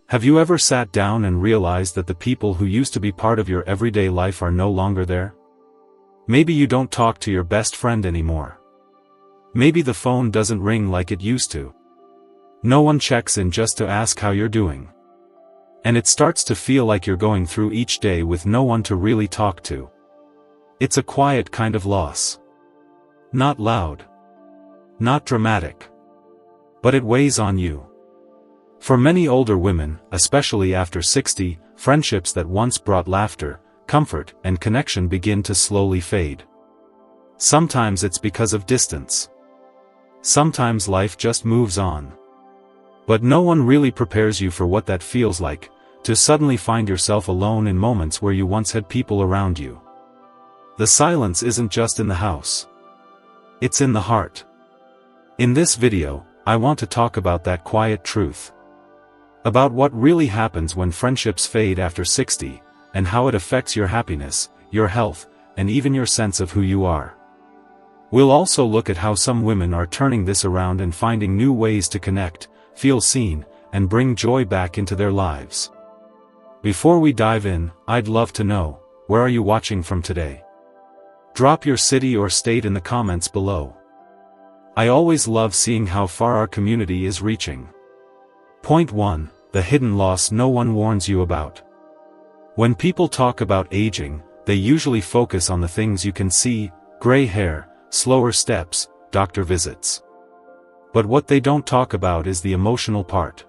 Have you ever sat down and realized that the people who used to be part of your everyday life are no longer there? Maybe you don't talk to your best friend anymore. Maybe the phone doesn't ring like it used to. No one checks in just to ask how you're doing. And it starts to feel like you're going through each day with no one to really talk to. It's a quiet kind of loss. Not loud. Not dramatic. But it weighs on you. For many older women, especially after 60, friendships that once brought laughter, comfort, and connection begin to slowly fade. Sometimes it's because of distance. Sometimes life just moves on. But no one really prepares you for what that feels like, to suddenly find yourself alone in moments where you once had people around you. The silence isn't just in the house. It's in the heart. In this video, I want to talk about that quiet truth. About what really happens when friendships fade after 60, and how it affects your happiness, your health, and even your sense of who you are. We'll also look at how some women are turning this around and finding new ways to connect, feel seen, and bring joy back into their lives. Before we dive in, I'd love to know, where are you watching from today? Drop your city or state in the comments below. I always love seeing how far our community is reaching. Point 1. The hidden loss no one warns you about. When people talk about aging, they usually focus on the things you can see: gray hair, slower steps, doctor visits. But what they don't talk about is the emotional part.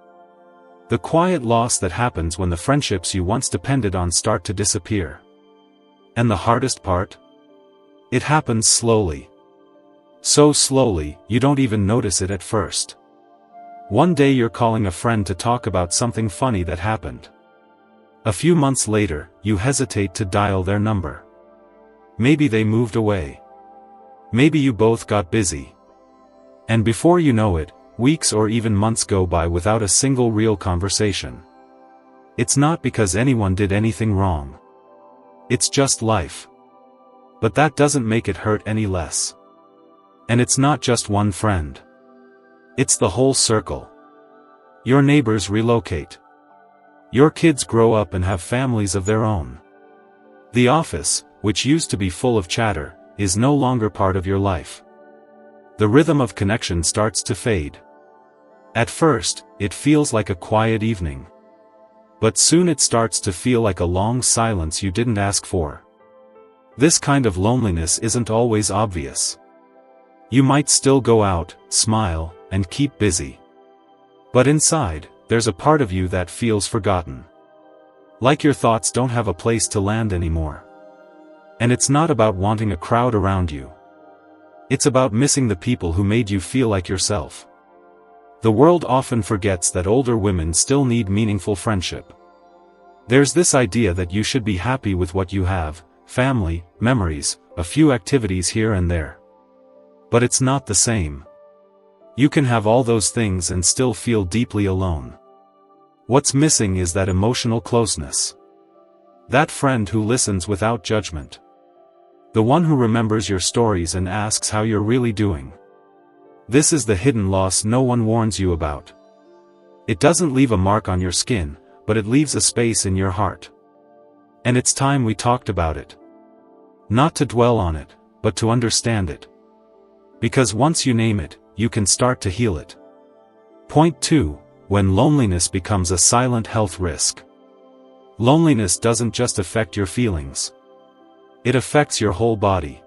The quiet loss that happens when the friendships you once depended on start to disappear. And the hardest part? It happens slowly. So slowly, you don't even notice it at first. One day you're calling a friend to talk about something funny that happened. A few months later, you hesitate to dial their number. Maybe they moved away. Maybe you both got busy. And before you know it, weeks or even months go by without a single real conversation. It's not because anyone did anything wrong. It's just life. But that doesn't make it hurt any less. And it's not just one friend. It's the whole circle. Your neighbors relocate. Your kids grow up and have families of their own. The office, which used to be full of chatter, is no longer part of your life. The rhythm of connection starts to fade. At first, it feels like a quiet evening. But soon it starts to feel like a long silence you didn't ask for. This kind of loneliness isn't always obvious. You might still go out, smile, and keep busy. But inside, there's a part of you that feels forgotten. Like your thoughts don't have a place to land anymore. And it's not about wanting a crowd around you. It's about missing the people who made you feel like yourself. The world often forgets that older women still need meaningful friendship. There's this idea that you should be happy with what you have: family, memories, a few activities here and there. But it's not the same. You can have all those things and still feel deeply alone. What's missing is that emotional closeness. That friend who listens without judgment. The one who remembers your stories and asks how you're really doing. This is the hidden loss no one warns you about. It doesn't leave a mark on your skin, but it leaves a space in your heart. And it's time we talked about it. Not to dwell on it, but to understand it. Because once you name it, you can start to heal it. Point 2. When loneliness becomes a silent health risk. Loneliness doesn't just affect your feelings. It affects your whole body.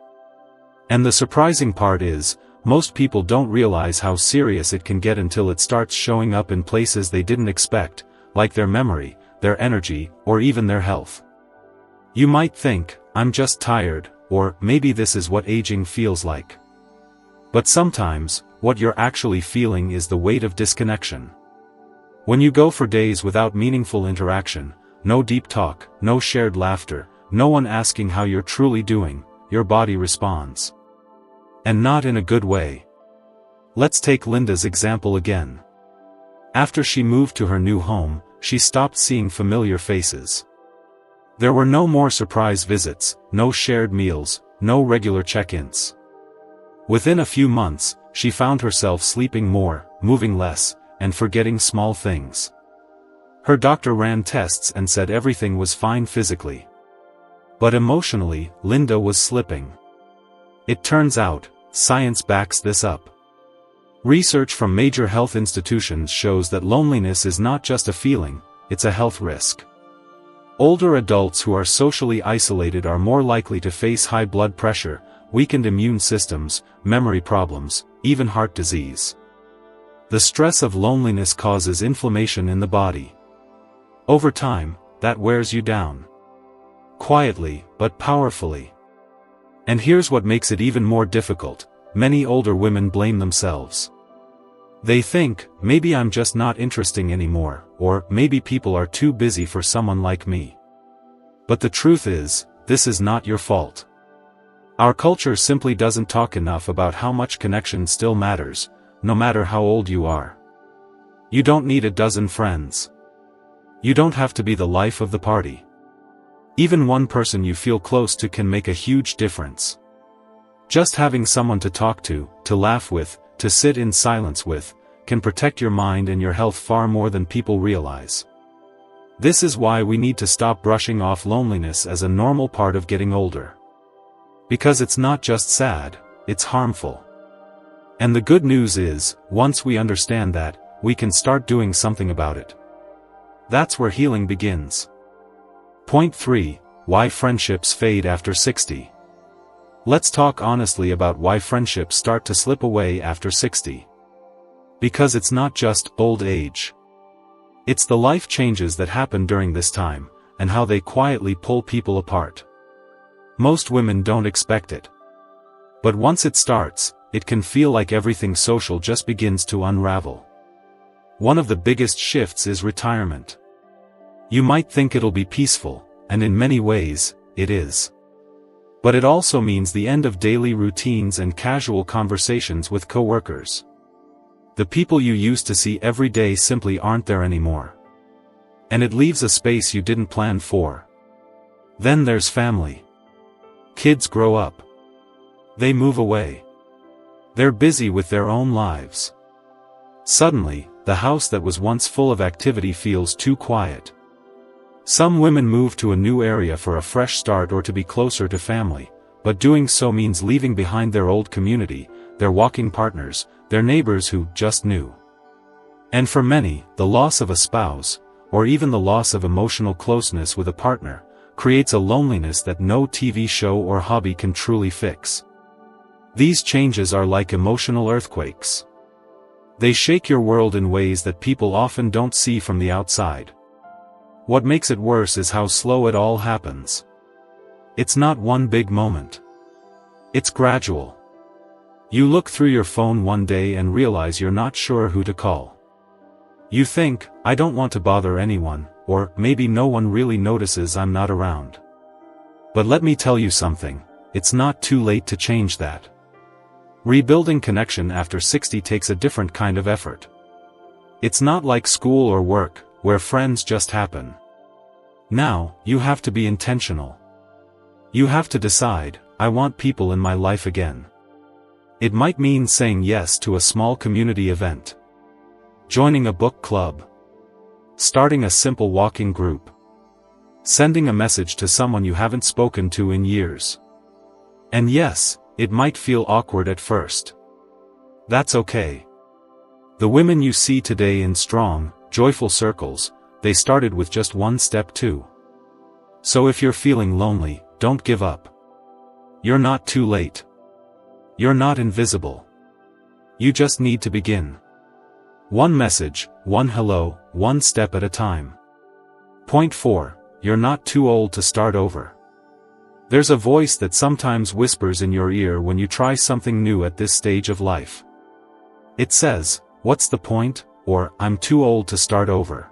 And the surprising part is, most people don't realize how serious it can get until it starts showing up in places they didn't expect, like their memory, their energy, or even their health. You might think, "I'm just tired," or "maybe this is what aging feels like." But sometimes, what you're actually feeling is the weight of disconnection. When you go for days without meaningful interaction, no deep talk, no shared laughter, no one asking how you're truly doing, your body responds. And not in a good way. Let's take Linda's example again. After she moved to her new home, she stopped seeing familiar faces. There were no more surprise visits, no shared meals, no regular check-ins. Within a few months, she found herself sleeping more, moving less, and forgetting small things. Her doctor ran tests and said everything was fine physically. But emotionally, Linda was slipping. It turns out, science backs this up. Research from major health institutions shows that loneliness is not just a feeling, it's a health risk. Older adults who are socially isolated are more likely to face high blood pressure, weakened immune systems, memory problems, even heart disease. The stress of loneliness causes inflammation in the body. Over time, that wears you down. Quietly, but powerfully. And here's what makes it even more difficult: many older women blame themselves. They think, maybe I'm just not interesting anymore, or maybe people are too busy for someone like me. But the truth is, this is not your fault. Our culture simply doesn't talk enough about how much connection still matters, no matter how old you are. You don't need a dozen friends. You don't have to be the life of the party. Even one person you feel close to can make a huge difference. Just having someone to talk to laugh with, to sit in silence with, can protect your mind and your health far more than people realize. This is why we need to stop brushing off loneliness as a normal part of getting older. Because it's not just sad, it's harmful. And the good news is, once we understand that, we can start doing something about it. That's where healing begins. Point 3: Why friendships fade after 60. Let's talk honestly about why friendships start to slip away after 60. Because it's not just old age. It's the life changes that happen during this time, and how they quietly pull people apart. Most women don't expect it. But once it starts, it can feel like everything social just begins to unravel. One of the biggest shifts is retirement. You might think it'll be peaceful, and in many ways, it is. But it also means the end of daily routines and casual conversations with coworkers. The people you used to see every day simply aren't there anymore. And it leaves a space you didn't plan for. Then there's family. Kids grow up. They move away. They're busy with their own lives. Suddenly, the house that was once full of activity feels too quiet. Some women move to a new area for a fresh start or to be closer to family, but doing so means leaving behind their old community, their walking partners, their neighbors who just knew. And for many, the loss of a spouse, or even the loss of emotional closeness with a partner, creates a loneliness that no TV show or hobby can truly fix. These changes are like emotional earthquakes. They shake your world in ways that people often don't see from the outside. What makes it worse is how slow it all happens. It's not one big moment. It's gradual. You look through your phone one day and realize you're not sure who to call. You think, I don't want to bother anyone, or maybe no one really notices I'm not around. But let me tell you something, it's not too late to change that. Rebuilding connection after 60 takes a different kind of effort. It's not like school or work, where friends just happen. Now, you have to be intentional. You have to decide, I want people in my life again. It might mean saying yes to a small community event. Joining a book club. Starting a simple walking group. Sending a message to someone you haven't spoken to in years. And yes, it might feel awkward at first. That's okay. The women you see today in strong, joyful circles, they started with just one step too. So if you're feeling lonely, don't give up. You're not too late. You're not invisible. You just need to begin. One message, one hello, one step at a time. Point 4, you're not too old to start over. There's a voice that sometimes whispers in your ear when you try something new at this stage of life. It says, what's the point, or I'm too old to start over.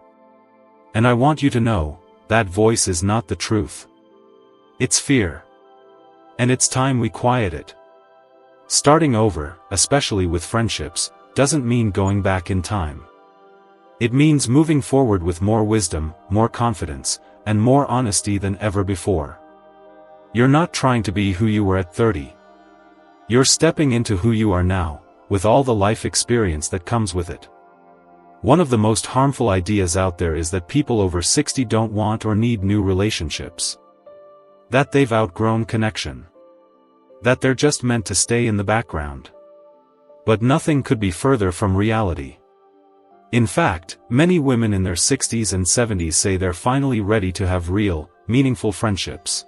And I want you to know, that voice is not the truth. It's fear. And it's time we quiet it. Starting over, especially with friendships, doesn't mean going back in time. It means moving forward with more wisdom, more confidence, and more honesty than ever before. You're not trying to be who you were at 30. You're stepping into who you are now, with all the life experience that comes with it. One of the most harmful ideas out there is that people over 60 don't want or need new relationships. That they've outgrown connection. That they're just meant to stay in the background. But nothing could be further from reality. In fact, many women in their 60s and 70s say they're finally ready to have real, meaningful friendships.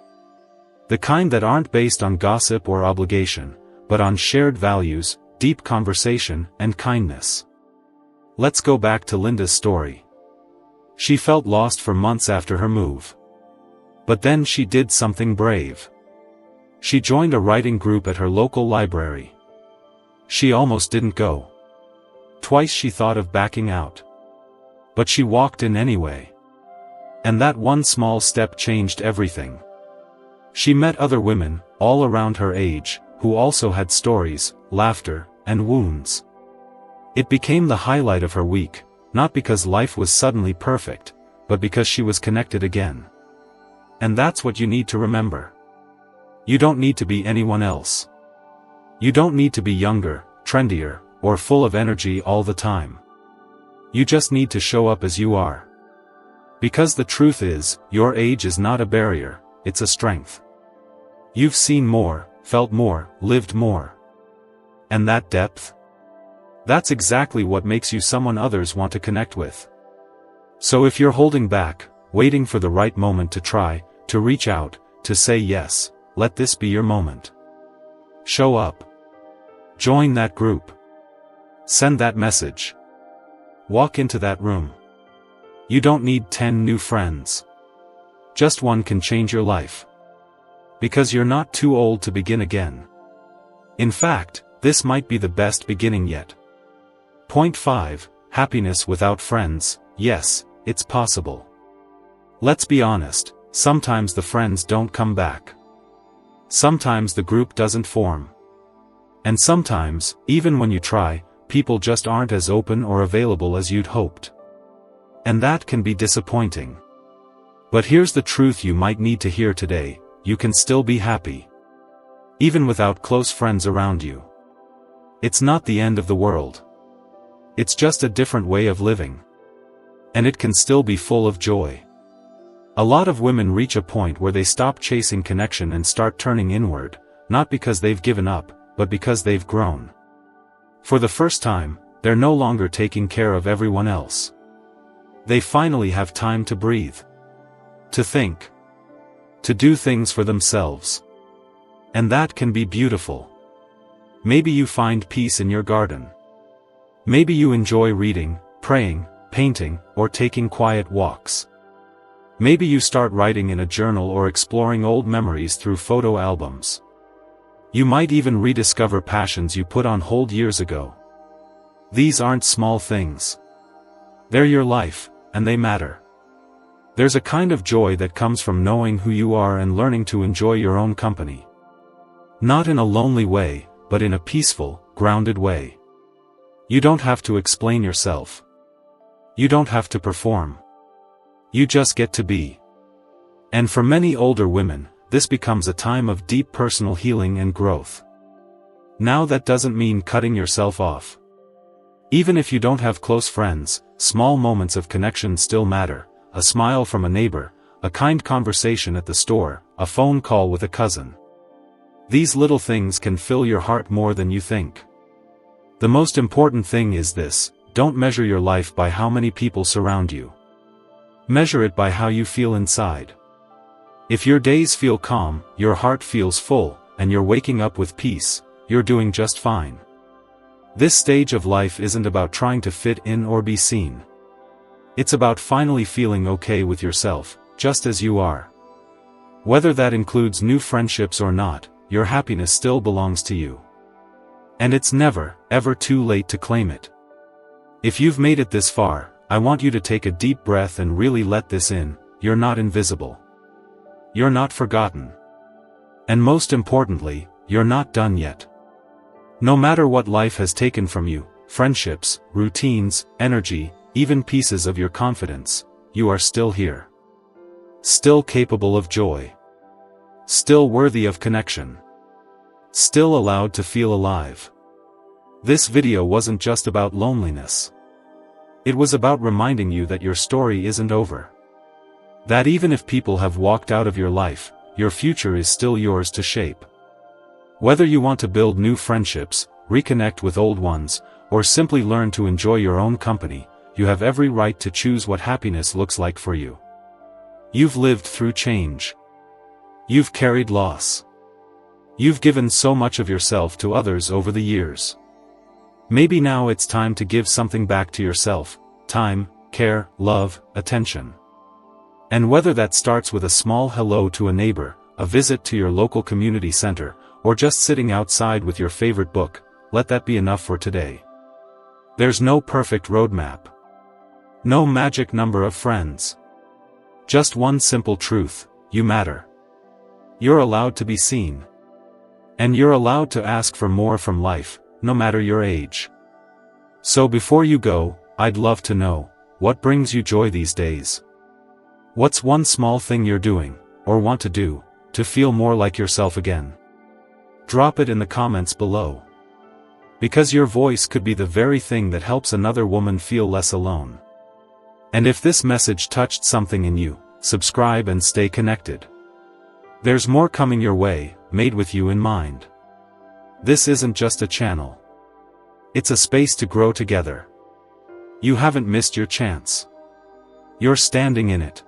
The kind that aren't based on gossip or obligation, but on shared values, deep conversation, and kindness. Let's go back to Linda's story. She felt lost for months after her move. But then she did something brave. She joined a writing group at her local library. She almost didn't go. Twice she thought of backing out. But she walked in anyway. And that one small step changed everything. She met other women, all around her age, who also had stories, laughter, and wounds. It became the highlight of her week, not because life was suddenly perfect, but because she was connected again. And that's what you need to remember. You don't need to be anyone else. You don't need to be younger, trendier, or full of energy all the time. You just need to show up as you are. Because the truth is, your age is not a barrier, it's a strength. You've seen more, felt more, lived more. And that depth? That's exactly what makes you someone others want to connect with. So if you're holding back, waiting for the right moment to try, to reach out, to say yes, let this be your moment. Show up. Join that group. Send that message. Walk into that room. You don't need 10 new friends. Just one can change your life. Because you're not too old to begin again. In fact, this might be the best beginning yet. Point 5, happiness without friends. Yes, it's possible. Let's be honest, sometimes the friends don't come back. Sometimes the group doesn't form. And sometimes, even when you try, people just aren't as open or available as you'd hoped. And that can be disappointing. But here's the truth you might need to hear today: you can still be happy. Even without close friends around you. It's not the end of the world. It's just a different way of living. And it can still be full of joy. A lot of women reach a point where they stop chasing connection and start turning inward, not because they've given up, but because they've grown. For the first time, they're no longer taking care of everyone else. They finally have time to breathe. To think. To do things for themselves. And that can be beautiful. Maybe you find peace in your garden. Maybe you enjoy reading, praying, painting, or taking quiet walks. Maybe you start writing in a journal or exploring old memories through photo albums. You might even rediscover passions you put on hold years ago. These aren't small things. They're your life, and they matter. There's a kind of joy that comes from knowing who you are and learning to enjoy your own company. Not in a lonely way, but in a peaceful, grounded way. You don't have to explain yourself. You don't have to perform. You just get to be. And for many older women, this becomes a time of deep personal healing and growth. Now that doesn't mean cutting yourself off. Even if you don't have close friends, small moments of connection still matter: a smile from a neighbor, a kind conversation at the store, a phone call with a cousin. These little things can fill your heart more than you think. The most important thing is this: don't measure your life by how many people surround you. Measure it by how you feel inside. If your days feel calm, your heart feels full, and you're waking up with peace, you're doing just fine. This stage of life isn't about trying to fit in or be seen. It's about finally feeling okay with yourself, just as you are. Whether that includes new friendships or not, your happiness still belongs to you. And it's never, ever too late to claim it. If you've made it this far, I want you to take a deep breath and really let this in: you're not invisible. You're not forgotten. And most importantly, you're not done yet. No matter what life has taken from you, friendships, routines, energy, even pieces of your confidence, you are still here. Still capable of joy. Still worthy of connection. Still allowed to feel alive. This video wasn't just about loneliness. It was about reminding you that your story isn't over. That even if people have walked out of your life, your future is still yours to shape. Whether you want to build new friendships, reconnect with old ones, or simply learn to enjoy your own company, you have every right to choose what happiness looks like for you. You've lived through change. You've carried loss. You've given so much of yourself to others over the years. Maybe now it's time to give something back to yourself: time, care, love, attention. And whether that starts with a small hello to a neighbor, a visit to your local community center, or just sitting outside with your favorite book, let that be enough for today. There's no perfect roadmap. No magic number of friends. Just one simple truth: you matter. You're allowed to be seen. And you're allowed to ask for more from life, no matter your age. So before you go, I'd love to know, what brings you joy these days? What's one small thing you're doing, or want to do, to feel more like yourself again? Drop it in the comments below. Because your voice could be the very thing that helps another woman feel less alone. And if this message touched something in you, subscribe and stay connected. There's more coming your way, made with you in mind. This isn't just a channel. It's a space to grow together. You haven't missed your chance. You're standing in it.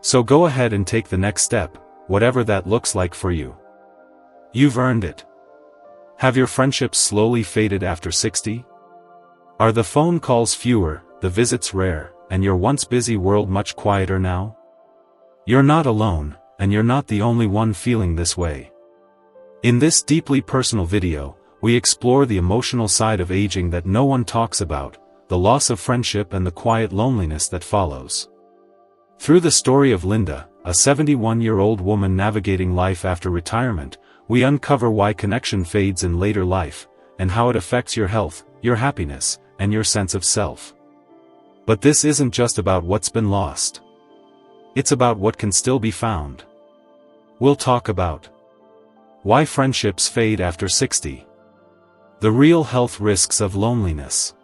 So go ahead and take the next step, whatever that looks like for you. You've earned it. Have your friendships slowly faded after 60? Are the phone calls fewer, the visits rare, and your once busy world much quieter now? You're not alone, and you're not the only one feeling this way. In this deeply personal video, we explore the emotional side of aging that no one talks about, the loss of friendship and the quiet loneliness that follows. Through the story of Linda, a 71-year-old woman navigating life after retirement, we uncover why connection fades in later life, and how it affects your health, your happiness, and your sense of self. But this isn't just about what's been lost. It's about what can still be found. We'll talk about why friendships fade after 60, the real health risks of loneliness,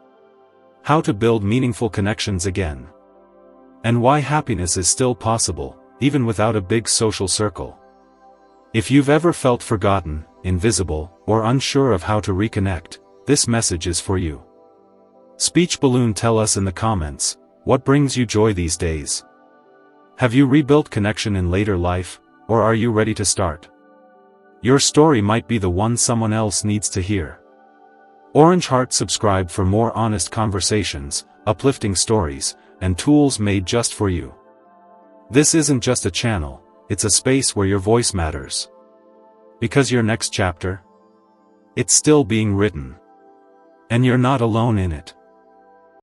how to build meaningful connections again, and why happiness is still possible, even without a big social circle. If you've ever felt forgotten, invisible, or unsure of how to reconnect, this message is for you. Speech Balloon, tell us in the comments, what brings you joy these days? Have you rebuilt connection in later life, or are you ready to start? Your story might be the one someone else needs to hear. Orange Heart, subscribe for more honest conversations, uplifting stories, and tools made just for you. This isn't just a channel, it's a space where your voice matters. Because your next chapter, it's still being written. And you're not alone in it.